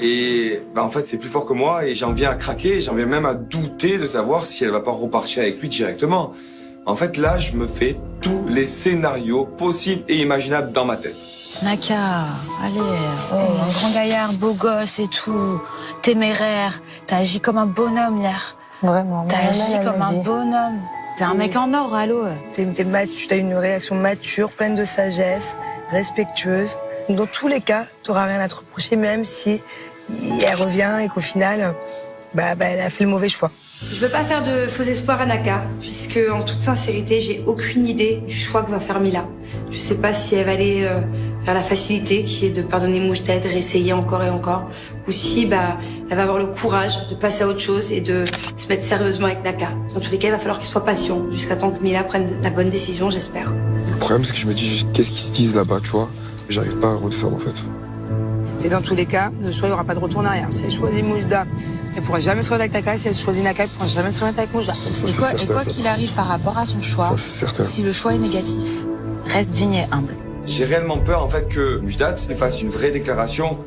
Et en fait, c'est plus fort que moi et j'en viens à craquer, j'en viens même à douter de savoir si elle va pas repartir avec lui directement. En fait, là, je me fais tous les scénarios possibles et imaginables dans ma tête. Naka, allez, un grand gaillard, beau gosse et tout, téméraire, t'as agi comme un bonhomme hier. Vraiment. T'as agi comme un bonhomme. T'es un mec en or, allô. T'as une réaction mature, pleine de sagesse, respectueuse. Dans tous les cas, t'auras rien à te reprocher, même si elle revient et qu'au final, elle a fait le mauvais choix. Je veux pas faire de faux espoirs à Naka, puisque en toute sincérité, j'ai aucune idée du choix que va faire Mila. Je sais pas si elle va aller vers la facilité, qui est de pardonner Moujda, de réessayer encore et encore, ou si elle va avoir le courage de passer à autre chose et de se mettre sérieusement avec Naka. Dans tous les cas, il va falloir qu'il soit patient, jusqu'à temps que Mila prenne la bonne décision, j'espère. Le problème, c'est que je me dis, qu'est-ce qu'ils se disent là-bas, tu vois? J'arrive pas à le refaire en fait. Et dans tous les cas, le choix, il n'y aura pas de retour en arrière. Si elle choisit Moujda, elle pourra jamais se remettre avec Naka. Si elle choisit Naka, elle pourra jamais se remettre avec Moujda. Et quoi qu'il arrive par rapport à son choix, ça, c'est certain. Si le choix est négatif, reste digne et humble. J'ai réellement peur en fait que Moujda fasse une vraie déclaration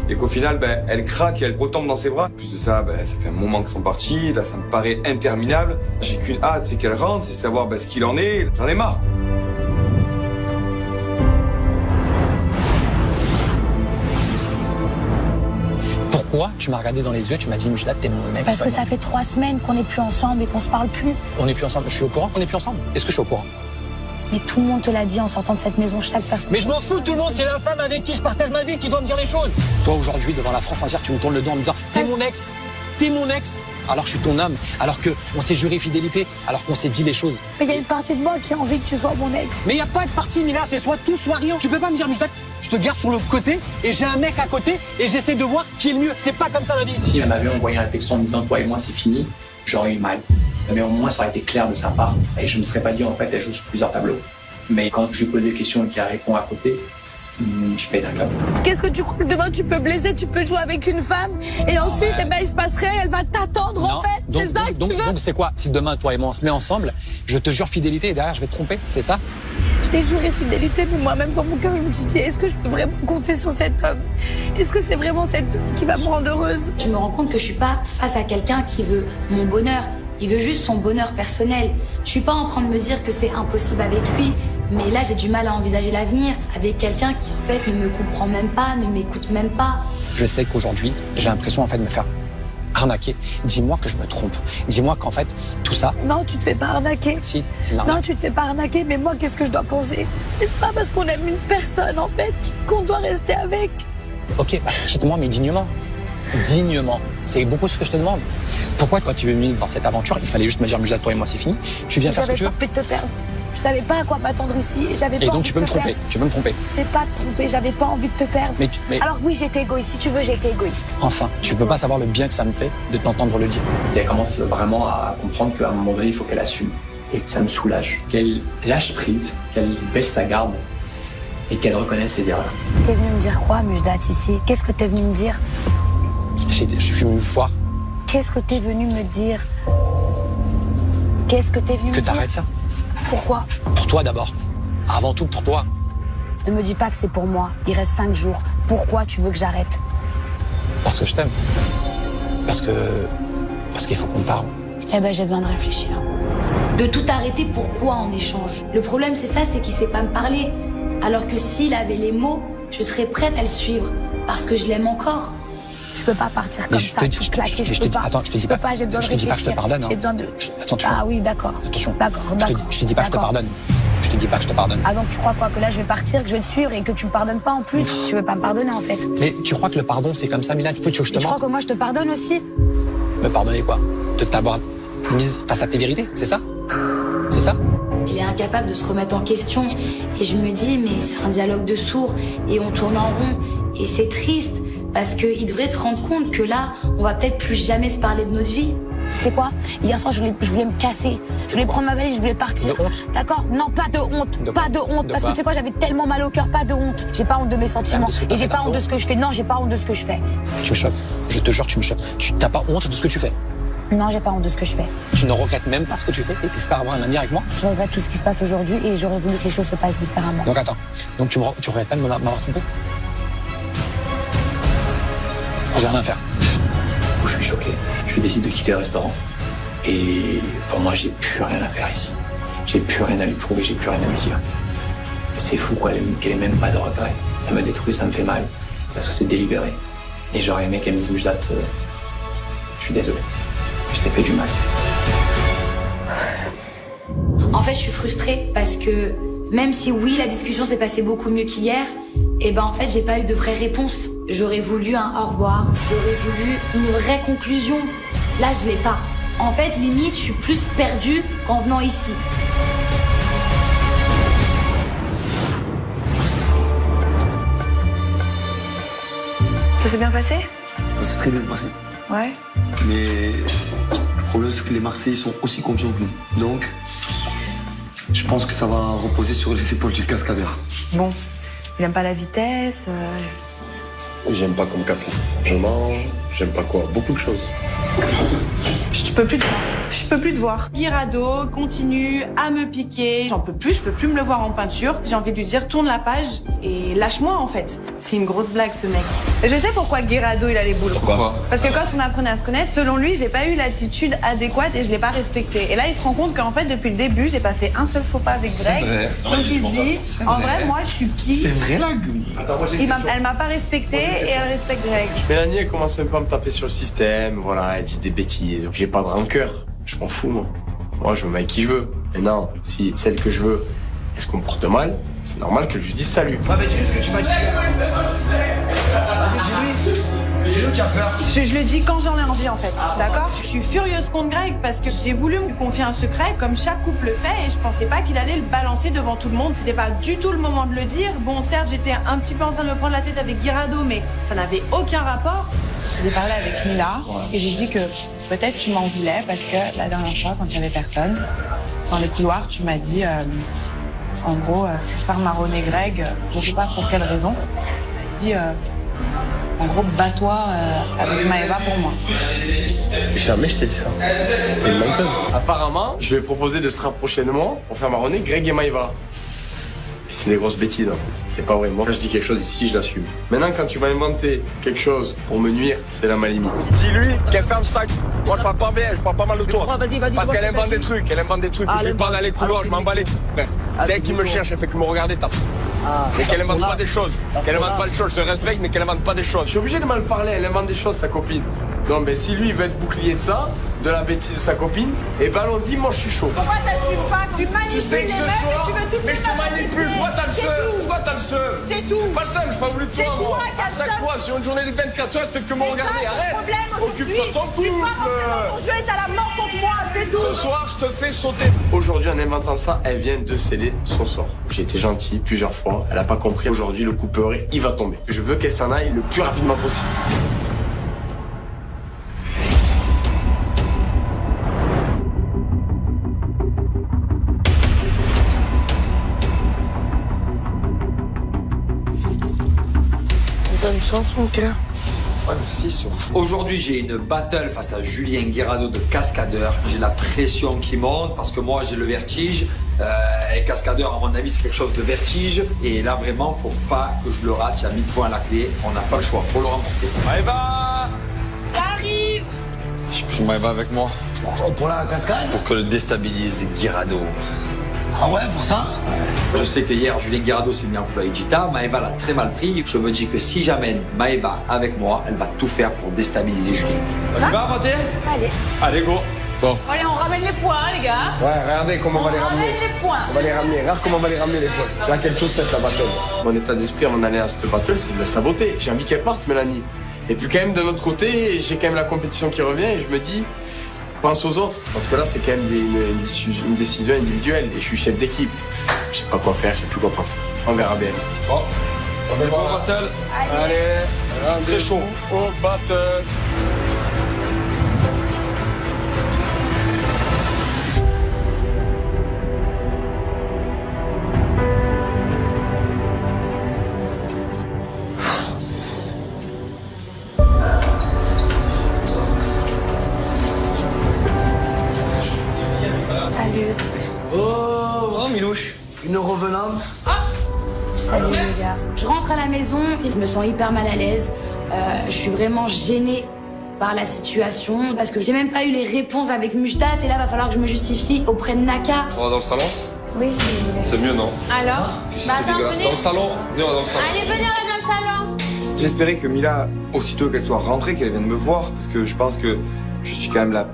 et qu'au final elle craque et elle retombe dans ses bras. En plus de ça, ça fait un moment qu'ils sont partis, là ça me paraît interminable. J'ai qu'une hâte, c'est qu'elle rentre, c'est savoir ce qu'il en est. J'en ai marre. Pourquoi tu m'as regardé dans les yeux, tu m'as dit Moujda, t'es mon mec? Parce que ça fait 3 semaines qu'on n'est plus ensemble et qu'on se parle plus. On n'est plus ensemble. Je suis au courant qu'on n'est plus ensemble. Est-ce que je suis au courant? Mais tout le monde te l'a dit en sortant de cette maison, chaque personne. Mais je m'en fous, tout le monde, c'est la femme avec qui je partage ma vie qui doit me dire les choses. Toi aujourd'hui, devant la France entière, tu me tournes le dos en me disant t'es mon ex, t'es mon ex. Alors je suis ton homme, alors qu'on s'est juré fidélité, alors qu'on s'est dit les choses. Mais il y a une partie de moi qui a envie que tu sois mon ex. Mais il n'y a pas de partie, Mila, c'est soit tout, soit rien. Tu peux pas me dire, Moujda, je te garde sur le côté et j'ai un mec à côté et j'essaie de voir qui est le mieux. C'est pas comme ça la vie. Si elle m'avait envoyé un texto en me disant toi et moi c'est fini, j'aurais eu mal. Mais au moins ça aurait été clair de sa part et je me serais pas dit en fait elle joue sur plusieurs tableaux. Mais quand je lui pose des questions et qu'il répond à côté, je pète un câble. Qu'est-ce que tu crois que demain tu peux blesser, tu peux jouer avec une femme et ensuite il se passerait, elle va t'attendre en fait. C'est ça que tu veux. Donc c'est quoi? Si demain toi et moi on se met ensemble, je te jure fidélité et derrière je vais te tromper, c'est ça? Je t'ai juré fidélité, mais moi-même dans mon cœur je me suis dit, est-ce que je peux vraiment compter sur cet homme? Est-ce que c'est vraiment cet homme qui va me rendre heureuse? Je me rends compte que je suis pas face à quelqu'un qui veut mon bonheur. Il veut juste son bonheur personnel. Je suis pas en train de me dire que c'est impossible avec lui. Mais là, j'ai du mal à envisager l'avenir avec quelqu'un qui, en fait, ne me comprend même pas, ne m'écoute même pas. Je sais qu'aujourd'hui, j'ai l'impression en fait de me faire arnaquer. Dis-moi que je me trompe. Dis-moi qu'en fait, tout ça... Non, tu te fais pas arnaquer. Si, c'est l'arnaque. Non, tu te fais pas arnaquer, mais moi, qu'est-ce que je dois penser? C'est pas parce qu'on aime une personne, en fait, qu'on doit rester avec. Ok, bah, quitte-moi, mais dignement. Dignement. C'est beaucoup ce que je te demande. Pourquoi, quand tu veux venir dans cette aventure, il fallait juste me dire, Mujdat, toi et moi, c'est fini. Tu viens faire ce que tu veux. J'avais pas envie de te perdre. Je savais pas à quoi m'attendre ici et j'avais pas envie de te perdre. Et donc tu peux me tromper, tu peux me tromper. C'est pas te tromper, j'avais pas envie de te perdre. Mais... Alors oui, j'étais égoïste. Si tu veux, j'ai été égoïste. Enfin, tu peux pas savoir le bien que ça me fait de t'entendre le dire. Elle commence vraiment à comprendre qu'à un moment donné, il faut qu'elle assume et que ça me soulage. Qu'elle lâche prise, qu'elle baisse sa garde et qu'elle reconnaisse ses erreurs. T'es venu me dire quoi, Mujdat, ici? Qu'est-ce que t'es venu me dire? Je suis venu voir. Qu'est-ce que t'es venu me dire? Qu'est-ce que t'es venu me dire? Que t'arrêtes ça. Pourquoi? Pour toi d'abord. Avant tout pour toi. Ne me dis pas que c'est pour moi. Il reste 5 jours. Pourquoi tu veux que j'arrête? Parce que je t'aime. Parce qu'il faut qu'on parle. Eh ben j'ai besoin de réfléchir. De tout arrêter, pourquoi en échange? Le problème c'est ça, c'est qu'il sait pas me parler. Alors que s'il avait les mots, je serais prête à le suivre. Parce que je l'aime encore. Je peux pas partir comme ça, tout claquer, je peux pas. Attends, je te dis pas. J'ai besoin de réfléchir. Je te dis pas que je te pardonne. J'ai besoin de... Attention. Ah oui, d'accord. Attention. D'accord. Je te dis pas que je te pardonne. Je te dis pas que je te pardonne. Ah donc tu crois quoi? Que là je vais partir, que je vais te suivre et que tu me pardonnes pas en plus? Tu veux pas me pardonner en fait? Mais tu crois que le pardon c'est comme ça, Mila? Tu veux que je te Tu crois que moi je te pardonne aussi? Me pardonner quoi? De t'avoir mise face à tes vérités, c'est ça? C'est ça? Il est incapable de se remettre en question. Et je me dis, mais c'est un dialogue de sourds. Et on tourne en rond. Et c'est triste. Parce qu'il devrait se rendre compte que là, on va peut-être plus jamais se parler de notre vie. C'est quoi? Hier soir, je voulais me casser. Je voulais prendre ma valise, je voulais partir. D'accord? Non, pas de honte. Pas de honte. Parce que tu sais quoi, j'avais tellement mal au cœur, pas de honte. J'ai pas honte de mes sentiments. Et j'ai pas honte de ce que je fais. Non, j'ai pas honte de ce que je fais. Tu me choques. Je te jure, tu me choques. Tu n'as pas honte de ce que tu fais. Non, j'ai pas honte de ce que je fais. Tu ne regrettes même pas ce que tu fais et t'espères avoir un avenir avec moi? Je regrette tout ce qui se passe aujourd'hui et j'aurais voulu que les choses se passent différemment. Donc attends. Donc tu regrettes pas de m'avoir trompé? Je vais rien faire. Je suis choqué. Je décide de quitter le restaurant. Et pour moi, j'ai plus rien à faire ici. J'ai plus rien à lui prouver, j'ai plus rien à lui dire. C'est fou quoi, qu'elle ait même pas de regret. Ça me détruit, ça me fait mal. Parce que c'est délibéré. Et j'aurais aimé qu'elle me dise Mujdat, je suis désolé. Je t'ai fait du mal. En fait, je suis frustrée parce que même si oui, la discussion s'est passée beaucoup mieux qu'hier, et ben en fait, j'ai pas eu de vraie réponse. J'aurais voulu un au revoir, j'aurais voulu une vraie conclusion. Là, je l'ai pas. En fait, limite, je suis plus perdue qu'en venant ici. Ça s'est bien passé? Ça s'est très bien passé. Ouais. Mais le problème, c'est que les Marseillais sont aussi confiants que nous. Donc, je pense que ça va reposer sur les épaules du cascadeur. Bon, il aime pas la vitesse. J'aime pas qu'on me casse là. Je mange, j'aime pas quoi, beaucoup de choses. Je peux plus te voir. Je peux plus te voir. Guirado continue à me piquer. J'en peux plus, je peux plus me le voir en peinture. J'ai envie de lui dire tourne la page et lâche-moi en fait. C'est une grosse blague ce mec. Et je sais pourquoi Guirado il a les boules. Pourquoi? Parce que quand on apprenait à se connaître, selon lui, j'ai pas eu l'attitude adéquate et je l'ai pas respectée. Et là, il se rend compte qu'en fait, depuis le début, j'ai pas fait un seul faux pas avec Greg. Donc il se dit, en vrai, moi je suis qui? C'est vrai là. Elle m'a pas respecté et elle respecte Greg. Mélanie, elle commence un peu à me taper sur le système, voilà, elle dit des bêtises. J'ai pas de rancœur, je m'en fous moi. Moi je me mets avec qui je veux. Et non, si celle que je veux, elle se comporte mal, c'est normal que je lui dise salut. Ouais, mais dis-lui ce que tu m'as dit. Vas-y, dis-lui où tu as peur. Je le dis quand j'en ai envie en fait, d'accord? Je suis furieuse contre Greg parce que j'ai voulu lui confier un secret comme chaque couple le fait et je pensais pas qu'il allait le balancer devant tout le monde. C'était pas du tout le moment de le dire. Bon, certes, j'étais un petit peu en train de me prendre la tête avec Guirado, mais ça n'avait aucun rapport. J'ai parlé avec Mila et j'ai dit que peut-être tu m'en voulais parce que la dernière fois, quand il n'y avait personne, dans les couloirs, tu m'as dit En gros, faire marronner Greg, je sais pas pour quelle raison. Il dit, en gros, bats-toi avec Maëva pour moi. Jamais je t'ai dit ça. T'es une menteuse. Apparemment, je lui ai proposé de se rapprocher de moi pour faire marronner Greg et Maëva. Et c'est des grosses bêtises. Hein. C'est pas vrai. Moi, quand je dis quelque chose ici, je l'assume. Maintenant, quand tu vas inventer quelque chose pour me nuire, c'est là ma limite. Dis-lui qu'elle ferme ça. Moi, je parle pas bien, je parle pas mal de toi. Vas-y, Parce qu'elle invente des trucs, elle invente des trucs. Je parle dans les couloirs, je m'en bats les couilles. C'est elle qui me cherche, elle fait que me regarder, ta mais qu'elle invente pas des choses. Qu'elle invente pas des choses, je te respecte, mais qu'elle invente pas des choses. Je suis obligé de mal parler, elle invente des choses, sa copine. Non, mais si lui, il veut être bouclier de ça, de la bêtise de sa copine, et ben allons-y, moi je suis chaud. Pourquoi t'assumes pas? Tu manipules tu sais que ce soir, mais je te manipule, toi t'as le seum. Toi t'as le seum. C'est tout. Pas le seum, j'ai pas voulu de toi, moi. À chaque fois, sur une journée de 24 heures, tu fais que me regarder, arrête. Occupe-toi de ton couple. Ton jeu est à la mort contre moi, c'est tout. Ce soir, je te fais sauter. Aujourd'hui, en inventant ça, elle vient de sceller son sort. J'ai été gentil plusieurs fois, elle a pas compris. Aujourd'hui, le coup peuré, il va tomber. Je veux qu'elle s'en aille le plus rapidement possible. Bonne chance, mon cœur. Ouais, merci, soir. Aujourd'hui, j'ai une battle face à Julien Guirado de Cascadeur. J'ai la pression qui monte parce que moi, j'ai le vertige. Et Cascadeur, à mon avis, c'est quelque chose de vertige. Et là, vraiment, faut pas que je le rate. Il y a 1000 points à la clé. On n'a pas le choix. Faut le remporter. Maëva! J'arrive! J'ai pris Maëva avec moi. Pourquoi? Pour la cascade? Pour que le déstabilise Guirado. Ah ouais, pour ça? Je sais que hier, Julien Guirado s'est mis en couple avec Gita. Maëva l'a très mal pris. Je me dis que si j'amène Maëva avec moi, elle va tout faire pour déstabiliser Julien. On y va, Pathé? Allez. Allez, go. Bon. Allez, on ramène les points, les gars. Ouais, regardez comment on va les ramener. ramène les points. On va les ramener. Regarde comment on va les ramener, les points. Là, quelque chose, c'est la battle. Mon état d'esprit avant d'aller à cette battle, c'est de la saboter. J'ai envie qu'elle parte, Mélanie. Et puis quand même, d'un autre côté, j'ai quand même la compétition qui revient et je me dis, pense aux autres. Parce que là, c'est quand même une décision individuelle et je suis chef d'équipe. Je sais pas quoi faire, je sais plus quoi penser. On verra bien. Bon, on va voir battle. Allez, je suis très chaud. Au battle. Oh, Milouche, une revenante. Salut les gars. Je rentre à la maison et je me sens hyper mal à l'aise. Je suis vraiment gênée par la situation parce que j'ai même pas eu les réponses avec Mujdat et là va falloir que je me justifie auprès de Naka. On va dans le salon? Oui, si vous voulez. C'est mieux, non? Alors? C'est dégueulasse. Dans le salon? Venez, on va dans le salon. Allez, venez, on va dans le salon. J'espérais que Mila, aussitôt qu'elle soit rentrée, qu'elle vienne me voir, parce que je pense que je suis quand même la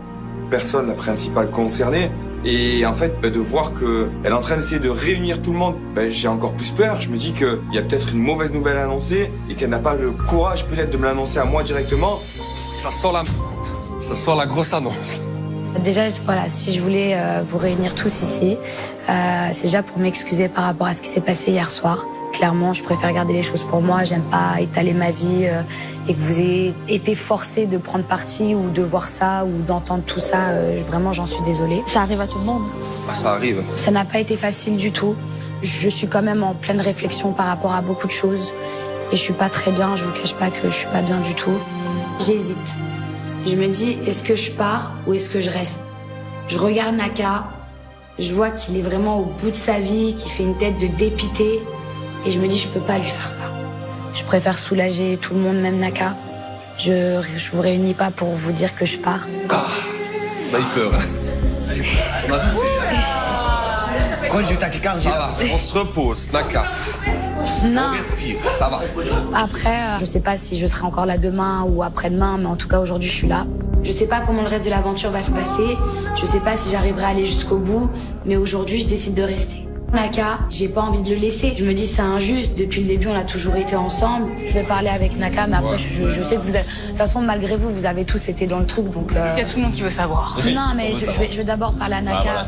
personne, la principale concernée. Et en fait, de voir qu'elle est en train d'essayer de réunir tout le monde, j'ai encore plus peur. Je me dis qu'il y a peut-être une mauvaise nouvelle à annoncer et qu'elle n'a pas le courage peut-être de me l'annoncer à moi directement. Ça sent la grosse annonce. Déjà, voilà, si je voulais vous réunir tous ici, c'est déjà pour m'excuser par rapport à ce qui s'est passé hier soir. Clairement, je préfère garder les choses pour moi. J'aime pas étaler ma vie et que vous ayez été forcé de prendre parti ou de voir ça ou d'entendre tout ça. Vraiment, j'en suis désolée. Ça arrive à tout le monde. Bah, ça arrive. Ça n'a pas été facile du tout. Je suis quand même en pleine réflexion par rapport à beaucoup de choses. Et je suis pas très bien, je vous cache pas que je suis pas bien du tout. J'hésite. Je me dis, est-ce que je pars ou est-ce que je reste? Je regarde Naka, je vois qu'il est vraiment au bout de sa vie, qu'il fait une tête de dépité. Et je me dis, je peux pas lui faire ça. Je préfère soulager tout le monde, même Naka. Je vous réunis pas pour vous dire que je pars. Ah, bah il peur. On a douté. Quand j'ai eu ta clicarde, ça va, on se repose, Naka. Non. On respire, ça va. Après, je sais pas si je serai encore là demain ou après-demain, mais en tout cas aujourd'hui je suis là. Je sais pas comment le reste de l'aventure va se passer. Je sais pas si j'arriverai à aller jusqu'au bout, mais aujourd'hui je décide de rester. Naka, j'ai pas envie de le laisser. Je me dis c'est injuste. Depuis le début, on a toujours été ensemble. Je vais parler avec Naka, mais après, je sais que vous avez... De toute façon, malgré vous, vous avez tous été dans le truc, donc... Il y a tout le monde qui veut savoir. Non, mais je vais d'abord parler à Naka.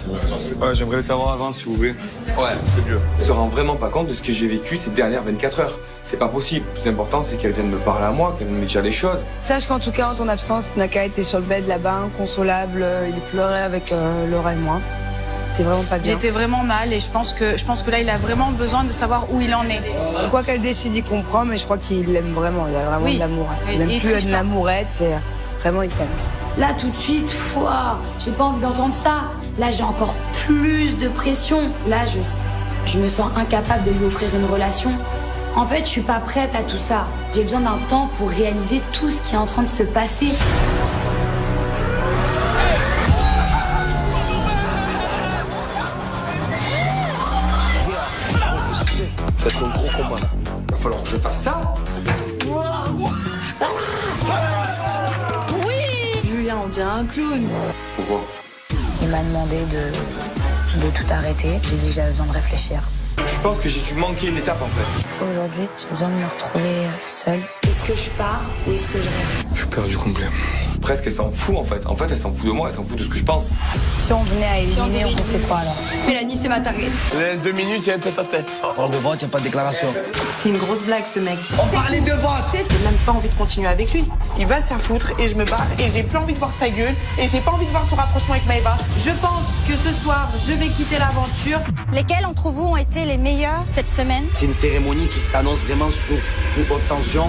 Ouais, j'aimerais le savoir avant, si vous voulez. Ouais, c'est mieux. Elle se rend vraiment pas compte de ce que j'ai vécu ces dernières 24 heures. C'est pas possible. Le plus important, c'est qu'elle vienne me parler à moi, qu'elle vienne me dire les choses. Sache qu'en tout cas, en ton absence, Naka était sur le bed là-bas, inconsolable. Il pleurait avec Laura et moi. T'es vraiment pas bien. Il était vraiment mal et je pense que là, il a vraiment besoin de savoir où il en est. Quoi qu'elle décide, il comprend, mais je crois qu'il l'aime vraiment. Il a vraiment de l'amour. C'est même plus de l'amourette, c'est vraiment il t'aime. Là, tout de suite, j'ai pas envie d'entendre ça. Là, j'ai encore plus de pression. Là, je me sens incapable de lui offrir une relation. En fait, je suis pas prête à tout ça. J'ai besoin d'un temps pour réaliser tout ce qui est en train de se passer. Ça va être un gros combat là. Il va falloir que je fasse ça. Oui Julien, on dirait un clown. Pourquoi? Il m'a demandé de tout arrêter. J'ai dit que j'avais besoin de réfléchir. Je pense que j'ai dû manquer une étape en fait. Aujourd'hui, j'ai besoin de me retrouver seule. Est-ce que je pars ou est-ce que je reste? Je suis perdu complet. Presque elle s'en fout en fait. En fait, elle s'en fout de moi, elle s'en fout de ce que je pense. Si on venait à éliminer, on fait quoi alors? Mélanie, c'est ma target. Laisse 2 minutes, il y a un tête-à-tête. Hors de vote, il n'y a pas de déclaration. C'est une grosse blague, ce mec. On parlait de vote. J'ai même pas envie de continuer avec lui. Il va se faire foutre et je me barre et j'ai plus envie de voir sa gueule et j'ai pas envie de voir son rapprochement avec Maëva. Je pense que ce soir, je vais quitter l'aventure. Lesquels entre vous ont été les meilleurs cette semaine? C'est une cérémonie qui s'annonce vraiment sous haute tension.